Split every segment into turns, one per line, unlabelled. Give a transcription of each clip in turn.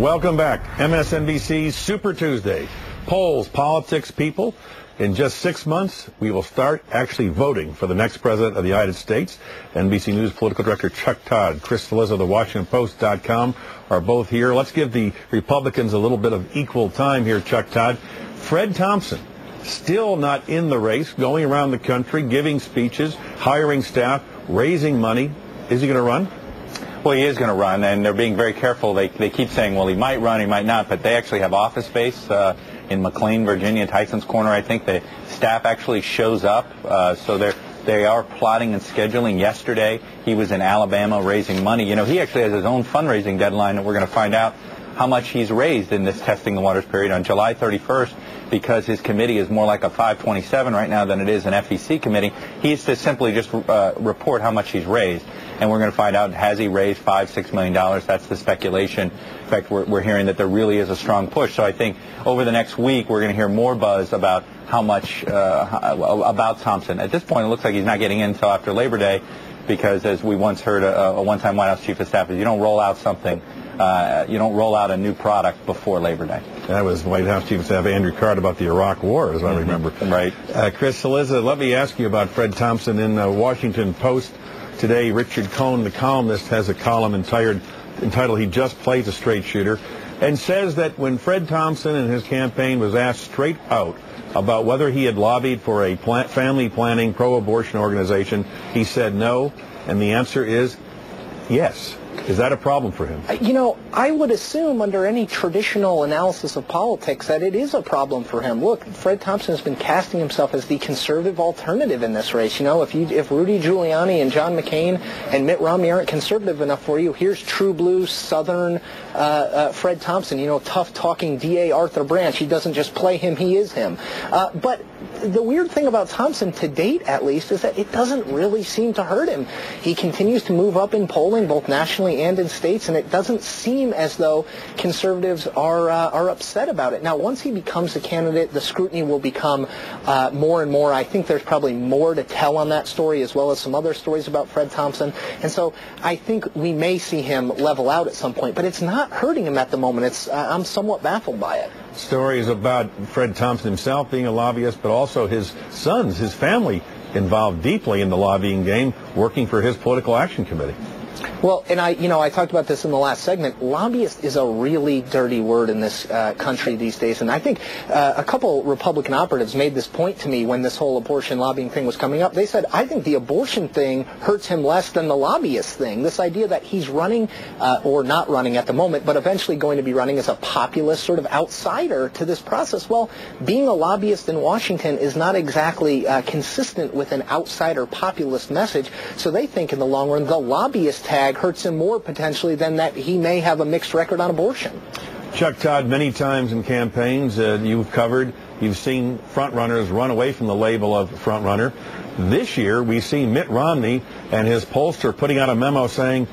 Welcome back. MSNBC's Super Tuesday. Polls, politics, people. In just 6 months, we will start actually voting for the next president of the United States. NBC News political director Chuck Todd, Chris Cillizza of the WashingtonPost.com are both here. Let's give the Republicans a little bit of equal time here, Chuck Todd. Fred Thompson, still not in the race, going around the country, giving speeches, hiring staff, raising money. Is he going to run?
Well, he is going to run, and they're being very careful. They keep saying, well, he might run, he might not, but they actually have office space in McLean, Virginia, Tyson's Corner. I think the staff actually shows up, so they are plotting and scheduling. Yesterday, he was in Alabama raising money. You know, he actually has his own fundraising deadline, and we're going to find out how much he's raised in this testing the waters period on July 31st, because his committee is more like a 527 right now than it is an FEC committee. He's to simply just report how much he's raised. And we're going to find out, has he raised $5-6 million? That's the speculation. In fact, we're hearing that there really is a strong push. So I think over the next week, we're going to hear more buzz about how much, about Thompson. At this point, it looks like he's not getting in until after Labor Day, because as we once heard a one-time White House chief of staff, is you don't roll out something, you don't roll out a new product before Labor Day.
That was White House Chief of Staff Andrew Card about the Iraq War, as I remember.
Right.
Chris Cillizza, let me ask you about Fred Thompson. In the Washington Post today, Richard Cohn, the columnist, has a column entitled "He Just Plays a Straight Shooter," and says that when Fred Thompson and his campaign was asked straight out about whether he had lobbied for a family planning pro-abortion organization, he said no, and the answer is yes. Is that a problem for him?
You know, I would assume under any traditional analysis of politics that it is a problem for him. Look, Fred Thompson has been casting himself as the conservative alternative in this race. You know, if Rudy Giuliani and John McCain and Mitt Romney aren't conservative enough for you, here's true blue Southern Fred Thompson, you know, tough-talking DA Arthur Branch. He doesn't just play him, he is him. But the weird thing about Thompson, to date at least, is that it doesn't really seem to hurt him. He continues to move up in polling, both nationally and in states, and it doesn't seem as though conservatives are upset about it. Now, once he becomes a candidate, the scrutiny will become more and more. I think there's probably more to tell on that story, as well as some other stories about Fred Thompson. And so I think we may see him level out at some point, but it's not hurting him at the moment. I'm somewhat baffled by it.
Stories about Fred Thompson himself being a lobbyist, but also his sons, his family, involved deeply in the lobbying game, working for his political action committee.
Well, and I talked about this in the last segment. Lobbyist is a really dirty word in this country these days, and I think a couple Republican operatives made this point to me when this whole abortion lobbying thing was coming up. They said, I think the abortion thing hurts him less than the lobbyist thing. This idea that he's running, or not running at the moment, but eventually going to be running as a populist sort of outsider to this process. Well, being a lobbyist in Washington is not exactly consistent with an outsider populist message, so they think in the long run the lobbyist tag hurts him more potentially than that he may have a mixed record on abortion.
Chuck Todd, many times in campaigns you've seen front runners run away from the label of front runner. This year we see Mitt Romney and his pollster putting out a memo saying,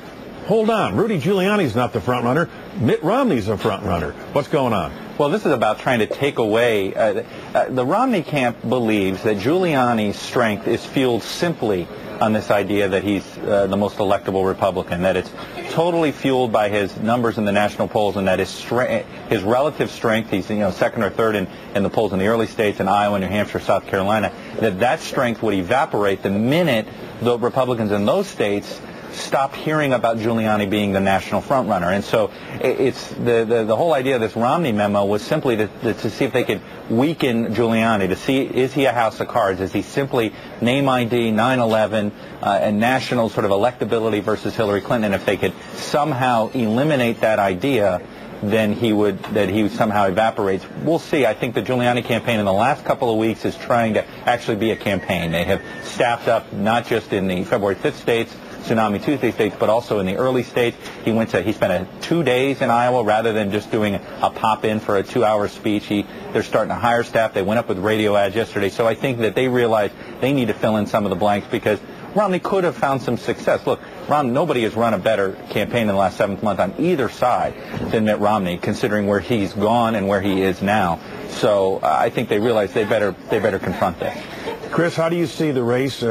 hold on, Rudy Giuliani's not the front runner, Mitt Romney's a front runner. What's going on?
Well, this is about trying to take away, the Romney camp believes that Giuliani's strength is fueled simply on this idea that he's the most electable Republican, that it's totally fueled by his numbers in the national polls, and that his relative strength, he's second or third in the polls in the early states, in Iowa, New Hampshire, South Carolina, that strength would evaporate the minute the Republicans in those states stopped hearing about Giuliani being the national frontrunner. And so it's the whole idea of this Romney memo was simply to see if they could weaken Giuliani, to see, is he a house of cards? Is he simply name ID, 9/11, and national sort of electability versus Hillary Clinton? And if they could somehow eliminate that idea, then he somehow evaporates. We'll see. I think the Giuliani campaign in the last couple of weeks is trying to actually be a campaign. They have staffed up not just in the February 5th states, Tsunami Tuesday states, but also in the early states. He spent 2 days in Iowa rather than just doing a pop-in for a 2-hour speech. They're starting to hire staff. They went up with radio ads yesterday. So I think that they realize they need to fill in some of the blanks, because Romney could have found some success. Look, nobody has run a better campaign in the last 7th month on either side than Mitt Romney, considering where he's gone and where he is now. So I think they realize they better confront that.
Chris, how do you see the race?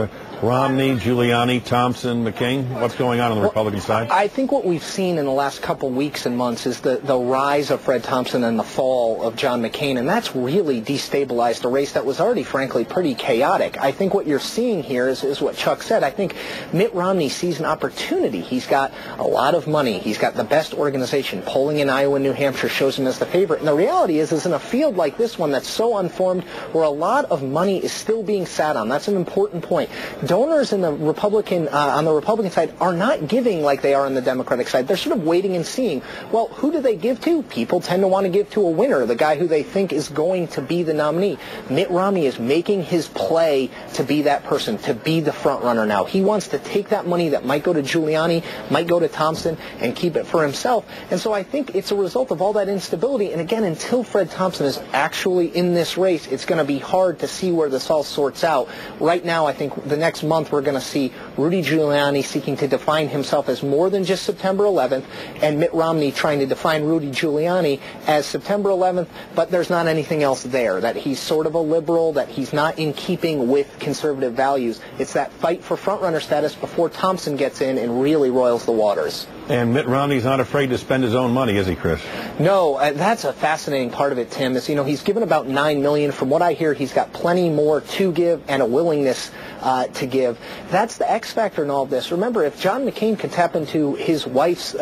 Romney, Giuliani, Thompson, McCain? What's going on the Republican side?
I think what we've seen in the last couple weeks and months is the rise of Fred Thompson and the fall of John McCain, and that's really destabilized a race that was already, frankly, pretty chaotic. I think what you're seeing here is what Chuck said. I think Mitt Romney sees an opportunity. He's got a lot of money. He's got the best organization. Polling in Iowa and New Hampshire shows him as the favorite. And the reality is in a field like this one that's so unformed, where a lot of money is still being sat on. That's an important point. Donors in the on the Republican side are not giving like they are on the Democratic side. They're sort of waiting and seeing. Well, who do they give to? People tend to want to give to a winner, the guy who they think is going to be the nominee. Mitt Romney is making his play to be that person, to be the front runner now. He wants to take that money that might go to Giuliani, might go to Thompson, and keep it for himself. And so I think it's a result of all that instability. And again, until Fred Thompson is actually in this race, it's going to be hard to see where this all sorts out. Right now, I think the next month we're going to see Rudy Giuliani seeking to define himself as more than just September 11th, and Mitt Romney trying to define Rudy Giuliani as September 11th, but there's not anything else there, that he's sort of a liberal, that he's not in keeping with conservative values. It's that fight for frontrunner status before Thompson gets in and really roils the waters.
And Mitt Romney's not afraid to spend his own money, is he, Chris?
No, that's a fascinating part of it, Tim. Is, he's given about $9 million. From what I hear, he's got plenty more to give and a willingness to give. That's the X factor in all of this. Remember, if John McCain could tap into his wife's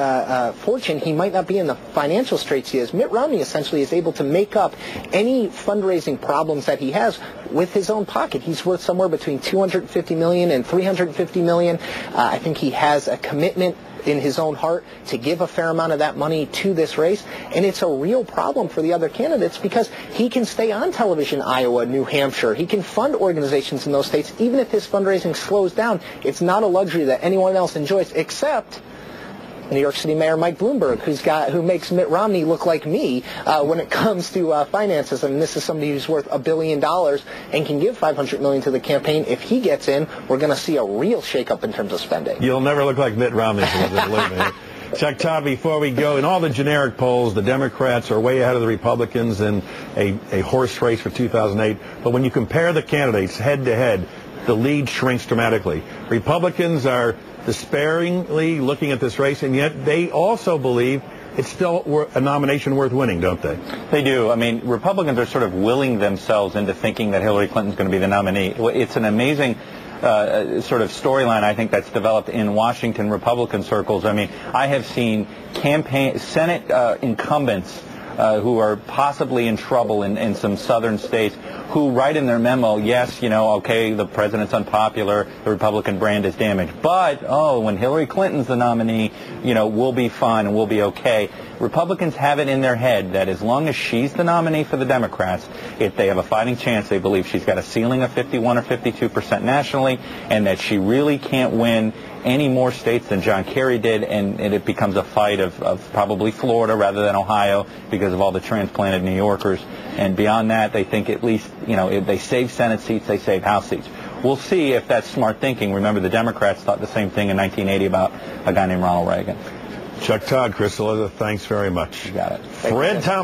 fortune, he might not be in the financial straits he is. Mitt Romney essentially is able to make up any fundraising problems that he has with his own pocket. He's worth somewhere between $250 million and $350 million. I think he has a commitment in his own heart to give a fair amount of that money to this race, and it's a real problem for the other candidates because he can stay on television, Iowa, New Hampshire. He can fund organizations in those states. Even if his fundraising slows down, it's not a luxury that anyone else enjoys except New York City Mayor Mike Bloomberg, who makes Mitt Romney look like me when it comes to finances. I mean, this is somebody who's worth $1 billion and can give $500 million to the campaign. If he gets in, we're going to see a real shakeup in terms of spending.
You'll never look like Mitt Romney, believe me. Chuck Todd, before we go, in all the generic polls, the Democrats are way ahead of the Republicans in a horse race for 2008. But when you compare the candidates head-to-head, the lead shrinks dramatically. Republicans are despairingly looking at this race, and yet they also believe it's still a nomination worth winning, don't they?
They do. I mean, Republicans are sort of willing themselves into thinking that Hillary Clinton's going to be the nominee. It's an amazing sort of storyline, I think, that's developed in Washington Republican circles. I mean, I have seen Senate incumbents who are possibly in trouble in some southern states who write in their memo, yes, okay, the president's unpopular, the Republican brand is damaged, but, when Hillary Clinton's the nominee, we'll be fine and we'll be okay. Republicans have it in their head that as long as she's the nominee for the Democrats, if they have a fighting chance, they believe she's got a ceiling of 51 or 52% nationally, and that she really can't win any more states than John Kerry did, and it becomes a fight of probably Florida rather than Ohio because of all the transplanted New Yorkers. And beyond that, they think at least, if they save Senate seats, they save House seats. We'll see if that's smart thinking. Remember, the Democrats thought the same thing in 1980 about a guy named Ronald Reagan.
Chuck Todd, Chris Cillizza, thanks very much.
You got it.
Fred Thompson.